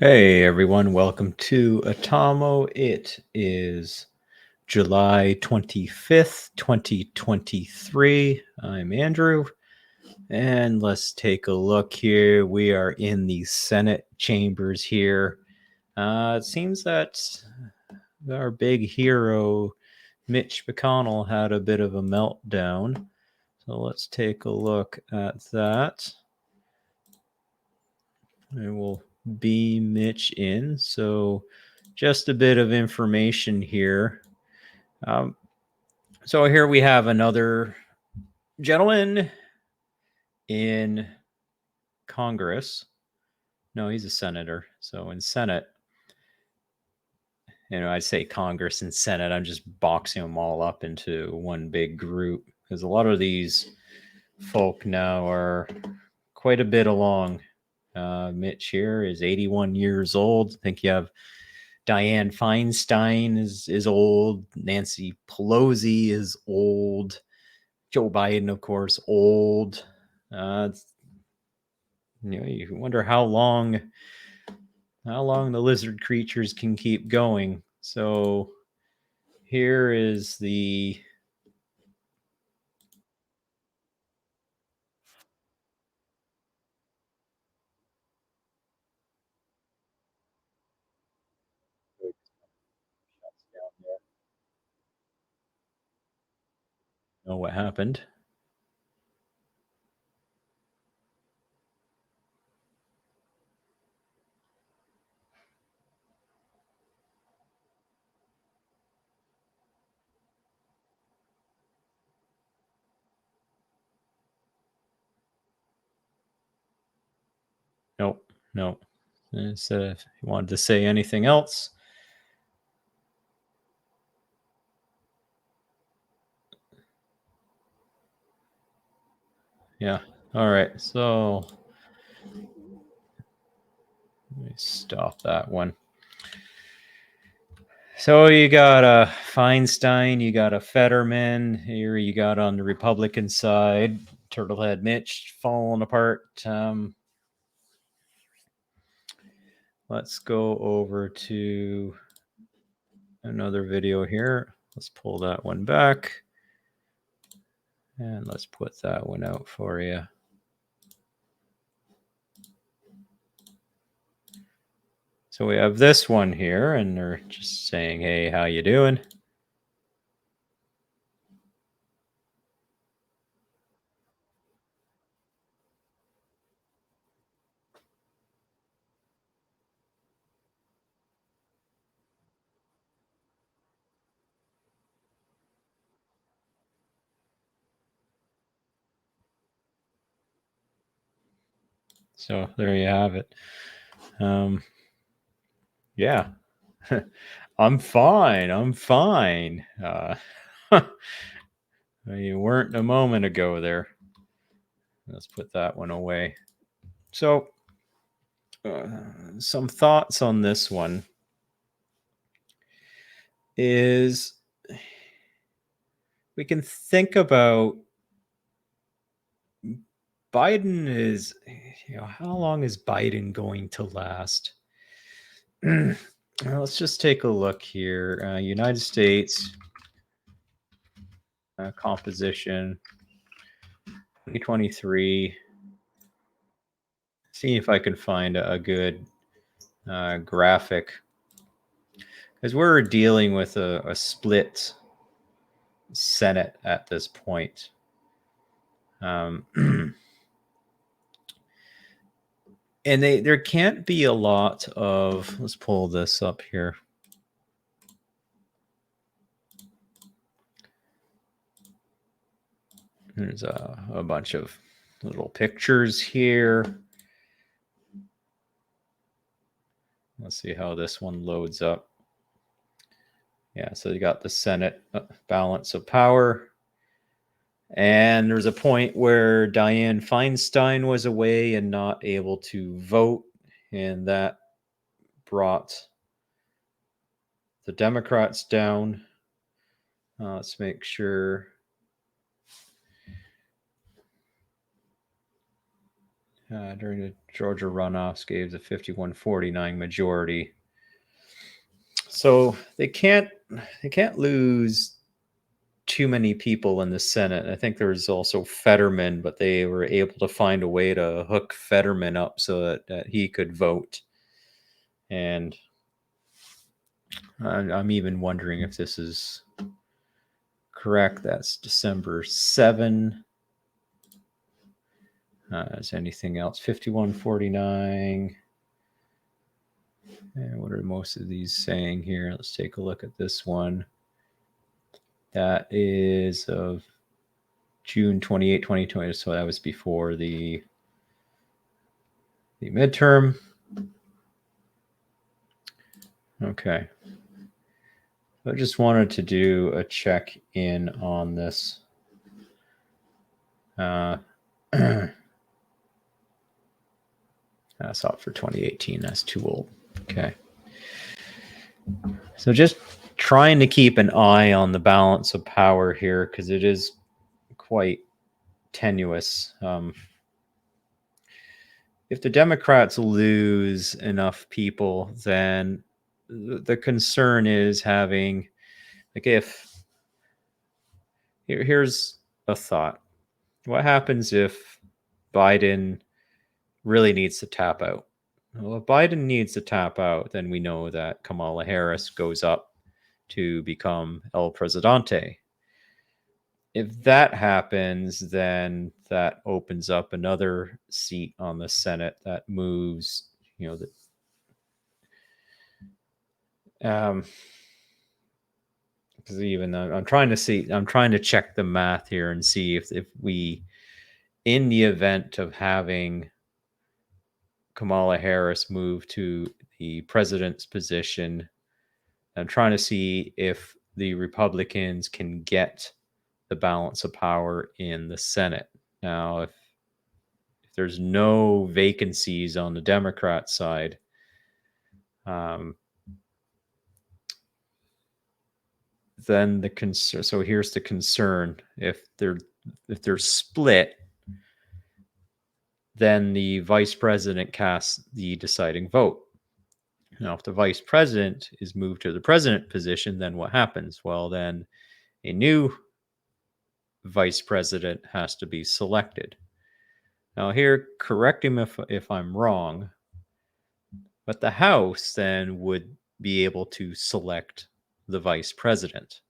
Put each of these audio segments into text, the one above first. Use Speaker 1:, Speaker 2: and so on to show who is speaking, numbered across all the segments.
Speaker 1: Hey everyone, welcome to Atomo. It is July 25th, 2023. I'm Andrew, and let's take a look here. We are in the Senate chambers here. It seems that our big hero, Mitch McConnell, had a bit of a meltdown. So let's take a look at that. And we'll beam Mitch in. So just a bit of information here. Um, so here we have another gentleman in Congress. No, he's a senator. So in Senate, I say Congress and Senate. I'm just boxing them all up into one big group because a lot of these folk now are quite a bit along. Mitch here is 81 years old. I think you have Dianne Feinstein is old. Nancy Pelosi is old. Joe Biden, of course, old. You wonder how long the lizard creatures can keep going. So here is the know what happened. Nope, nope. Instead, if you wanted to say anything else, yeah. All right. So let me stop that one. So you got a Feinstein, you got a Fetterman. Here you got on the Republican side, Turtlehead Mitch falling apart. Let's go over to another video here. Let's pull that one back. And let's put that one out for you. So we have this one here, and they're just saying, hey, how you doing? So there you have it. Yeah. I'm fine. I'm fine. You weren't a moment ago there. Let's put that one away. So, some thoughts on this one is we can think about Biden is, how long is Biden going to last? Let's just take a look here. United States composition 2023. See if I can find a good graphic because we're dealing with a split Senate at this point. And there can't be a lot of, let's pull this up here. There's a bunch of little pictures here. Let's see how this one loads up. Yeah, so you got the Senate balance of power. And there's a point where Dianne Feinstein was away and not able to vote, and that brought the Democrats down. Let's make sure. during the Georgia runoffs gave the 51-49 majority. So they can't lose too many people in the Senate. I think there's also Fetterman, but they were able to find a way to hook Fetterman up so that he could vote. And I'm even wondering if this is correct. That's December 7. Is anything else? 51-49. And what are most of these saying here? Let's take a look at this one. That is of June 28, 2020. So that was before the midterm. Okay. I just wanted to do a check in on this. That's out for 2018. That's too old. Okay. So just trying to keep an eye on the balance of power here because it is quite tenuous. If the Democrats lose enough people, then the concern is having, like, here's a thought. What happens if Biden really needs to tap out? Well, if Biden needs to tap out, then we know that Kamala Harris goes up to become El Presidente. If that happens, then that opens up another seat on the Senate that moves, because even I'm trying to check the math here and see if we, in the event of having Kamala Harris move to the president's position, I'm trying to see if the Republicans can get the balance of power in the Senate. Now, if there's no vacancies on the Democrat side, then the concern. So here's the concern: if they're split, then the vice president casts the deciding vote. Now, if the vice president is moved to the president position, then what happens? Well, then a new vice president has to be selected. Now, here, correct him if I'm wrong, but the House then would be able to select the vice president.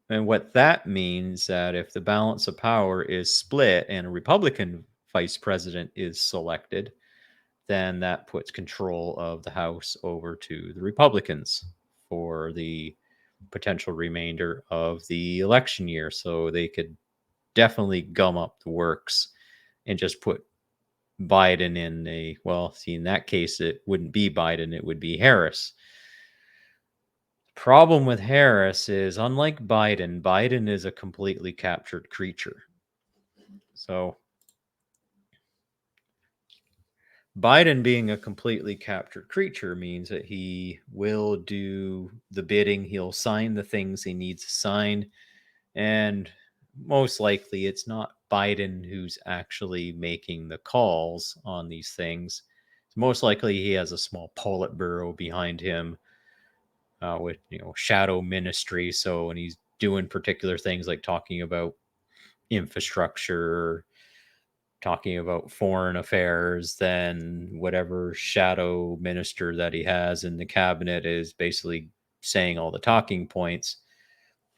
Speaker 1: And what that means that if the balance of power is split and a Republican vice president is selected, then that puts control of the House over to the Republicans for the potential remainder of the election year. So they could definitely gum up the works and just put Biden in in that case, it wouldn't be Biden, it would be Harris. Problem with Harris is, unlike Biden is a completely captured creature. So Biden being a completely captured creature means that he will do the bidding. He'll sign the things he needs to sign. And most likely it's not Biden who's actually making the calls on these things. It's most likely he has a small Politburo behind him with, shadow ministry. So when he's doing particular things like talking about infrastructure, talking about foreign affairs, then whatever shadow minister that he has in the cabinet is basically saying all the talking points,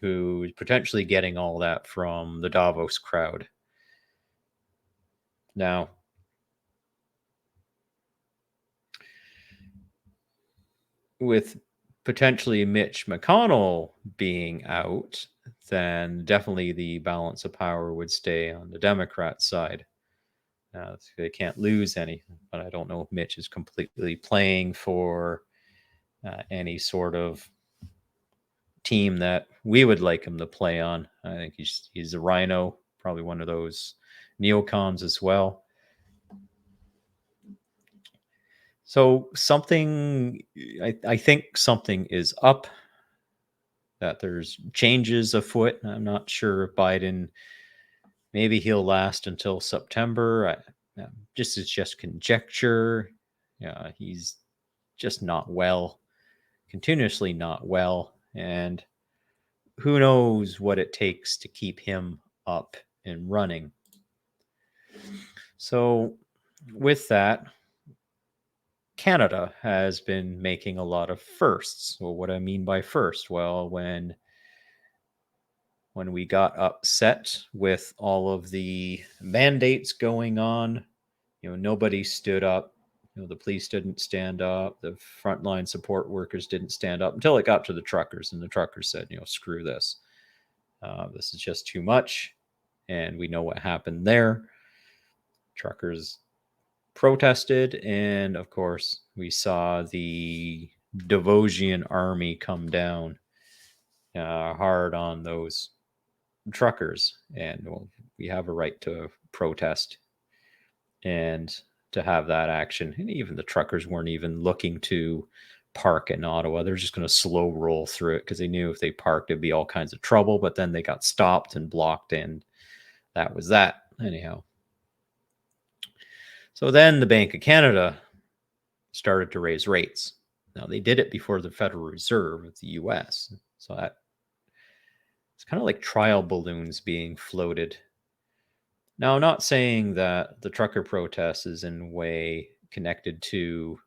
Speaker 1: who's potentially getting all that from the Davos crowd. Now, with potentially Mitch McConnell being out, then definitely the balance of power would stay on the Democrat side. They can't lose any, but I don't know if Mitch is completely playing for any sort of team that we would like him to play on. I think he's a rhino, probably one of those neocons as well. So I think something is up, that there's changes afoot. I'm not sure if Biden Maybe he'll last until September. This is just conjecture. He's just not well, continuously not well, and who knows what it takes to keep him up and running. So, with that, Canada has been making a lot of firsts. Well, what I mean by first, well, when we got upset with all of the mandates going on, nobody stood up. The police didn't stand up. The frontline support workers didn't stand up until it got to the truckers, and the truckers said, screw this. This is just too much. And we know what happened there. Truckers protested, and of course, we saw the Devosian army come down hard on those truckers. And we have a right to protest and to have that action. And even the truckers weren't even looking to park in Ottawa. They're just going to slow roll through it because they knew if they parked, it'd be all kinds of trouble. But then they got stopped and blocked, and that was that. Anyhow. So then the Bank of Canada started to raise rates. Now, they did it before the Federal Reserve of the US. So that it's kind of like trial balloons being floated. Now, I'm not saying that the trucker protest is in a way connected to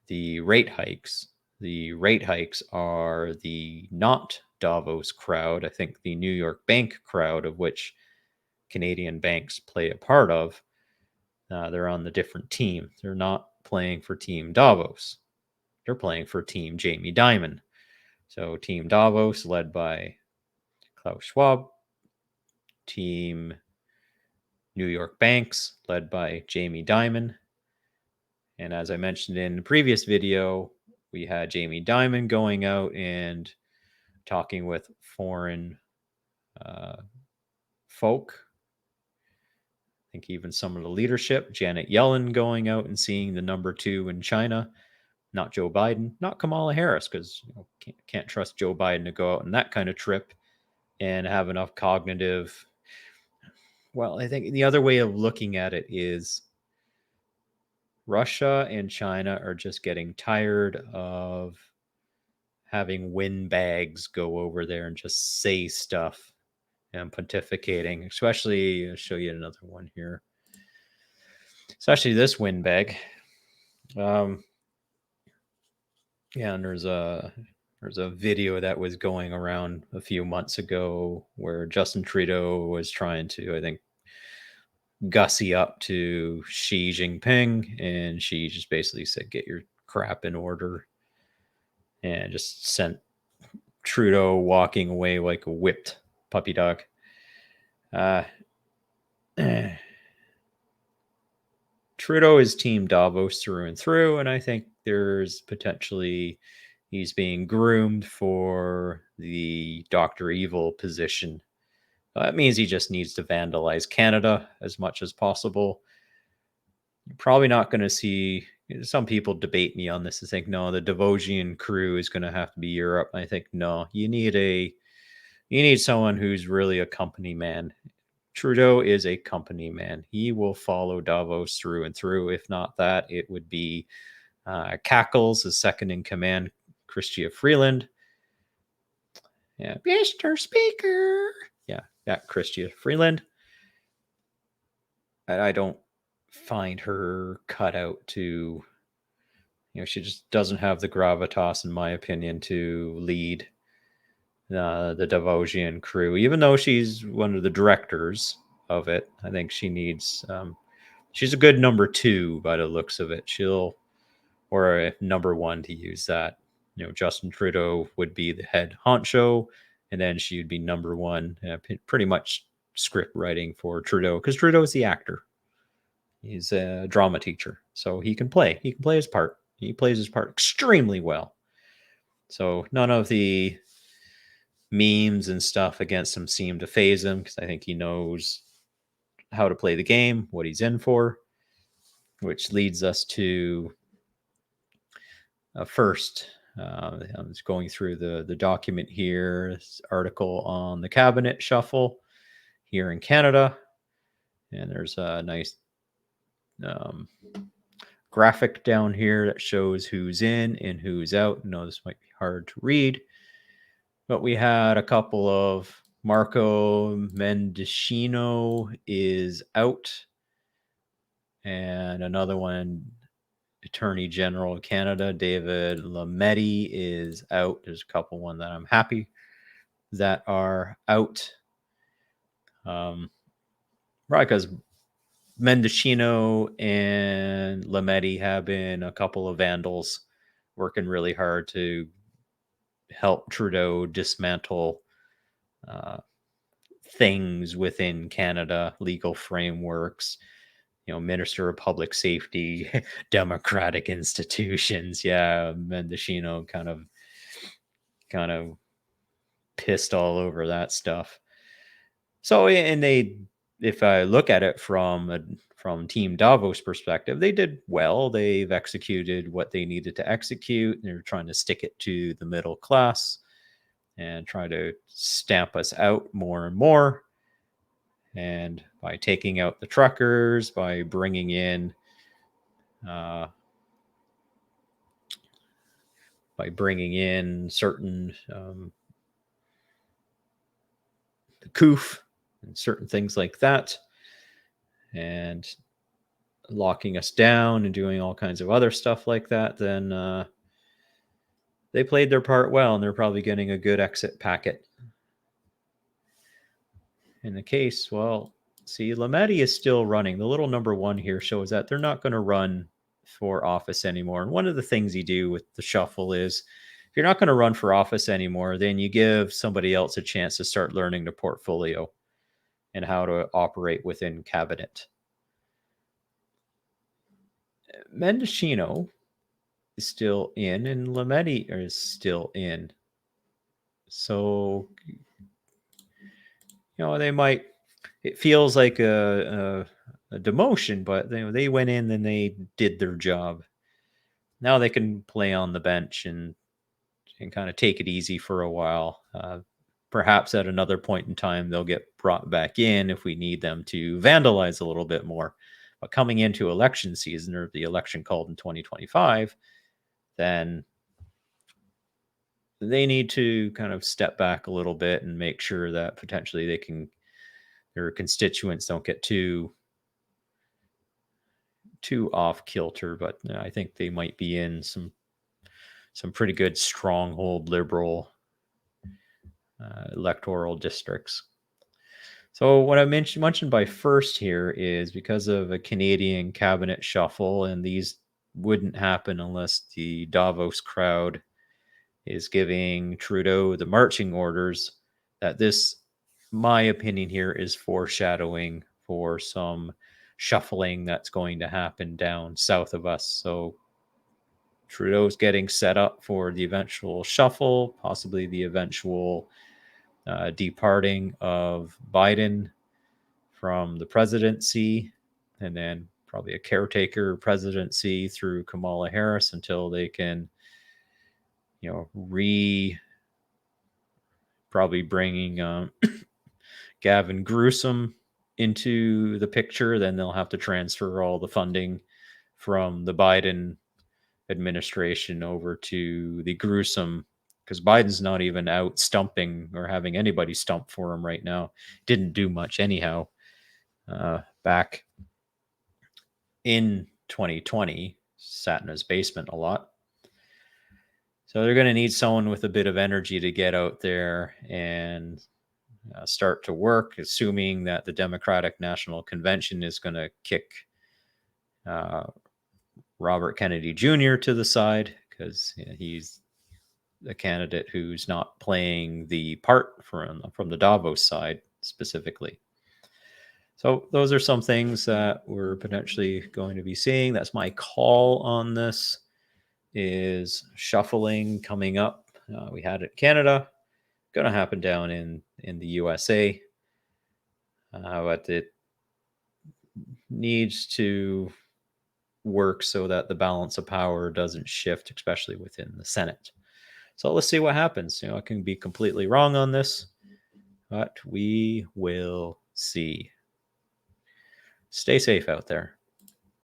Speaker 1: the rate hikes. The rate hikes are the not Davos crowd, I think the New York bank crowd, of which Canadian banks play a part of. They're on the different team. They're not playing for Team Davos. They're playing for Team Jamie Dimon. So Team Davos, led by Klaus Schwab. Team New York Banks, led by Jamie Dimon. And as I mentioned in the previous video, we had Jamie Dimon going out and talking with foreign folk. I think even some of the leadership, Janet Yellen going out and seeing the number 2 in China, not Joe Biden, not Kamala Harris, because can't trust Joe Biden to go out on that kind of trip and have enough cognitive. Well, I think the other way of looking at it is Russia and China are just getting tired of having windbags go over there and just say stuff and pontificating, especially, I'll show you another one here. Especially this windbag. Yeah, and there's a video that was going around a few months ago where Justin Trudeau was trying to, I think, gussy up to Xi Jinping, and Xi just basically said, "Get your crap in order," and just sent Trudeau walking away like a whipped puppy dog. Trudeau is Team Davos through and through, and I think there's potentially he's being groomed for the Dr. Evil position. That means he just needs to vandalize Canada as much as possible. You're probably not going to see. Some people debate me on this and think, no, the Devosian crew is going to have to be Europe. I think, no, you need someone who's really a company man. Trudeau is a company man. He will follow Davos through and through. If not that, it would be Cackles, his second in command, Chrystia Freeland. Yeah, Mr. Speaker. Yeah, Chrystia Freeland. I don't find her cut out to, she just doesn't have the gravitas, in my opinion, to lead the Devosian crew, even though she's one of the directors of it. I think she needs, she's a good number 2 by the looks of it. Or a number 1 to use that. Justin Trudeau would be the head honcho, and then she would be number 1, pretty much script writing for Trudeau, because Trudeau is the actor. He's a drama teacher, so he can play his part. He plays his part extremely well. So none of the memes and stuff against him seem to phase him, because I think he knows how to play the game, what he's in for, which leads us to first. I'm just going through the document here, this article on the cabinet shuffle. here in Canada. And there's a nice graphic down here that shows who's in and who's out. I know this might be hard to read, but we had a couple of Marco Mendicino is out, and another one, Attorney General of Canada, David Lametti, is out. There's a couple one that I'm happy that are out. Right, because Mendicino and Lametti have been a couple of vandals working really hard to help Trudeau dismantle things within Canada, legal frameworks, Minister of Public Safety, democratic institutions. Yeah, Mendicino kind of pissed all over that stuff. So, and if I look at it from Team Davos perspective, they did well. They've executed what they needed to execute. They're trying to stick it to the middle class and try to stamp us out more and more. And by taking out the truckers, by bringing in certain the COOF and certain things like that, and locking us down and doing all kinds of other stuff like that, then they played their part well, and they're probably getting a good exit packet. In the case, well, see, Lametti is still running. The little number 1 here shows that they're not going to run for office anymore. And one of the things you do with the shuffle is, if you're not going to run for office anymore, then you give somebody else a chance to start learning the portfolio and how to operate within cabinet. Mendicino is still in, and Lametti is still in. So, they might, it feels like a demotion, but they went in and they did their job. Now they can play on the bench and kind of take it easy for a while. Perhaps at another point in time, they'll get brought back in if we need them to vandalize a little bit more. But coming into election season, or the election called in 2025, then they need to kind of step back a little bit and make sure that potentially their constituents don't get too off kilter. But I think they might be in some pretty good stronghold liberal electoral districts. So what I mentioned by first here is because of a Canadian cabinet shuffle, and these wouldn't happen unless the Davos crowd is giving Trudeau the marching orders, that this, my opinion here, is foreshadowing for some shuffling that's going to happen down south of us. So Trudeau's getting set up for the eventual shuffle, possibly the eventual departing of Biden from the presidency, and then probably a caretaker presidency through Kamala Harris until they can, probably bringing Gavin Newsom into the picture. Then they'll have to transfer all the funding from the Biden administration over to the Newsom, because Biden's not even out stumping or having anybody stump for him right now. Didn't do much anyhow. Back in 2020, sat in his basement a lot. So they're going to need someone with a bit of energy to get out there and start to work, assuming that the Democratic National Convention is going to kick Robert Kennedy Jr. to the side, because he's a candidate who's not playing the part from the Davos side specifically. So those are some things that we're potentially going to be seeing. That's my call on this, is shuffling coming up. We had it in Canada, going to happen down in the USA, but it needs to work so that the balance of power doesn't shift, especially within the Senate. So let's see what happens. I can be completely wrong on this, but we will see. Stay safe out there.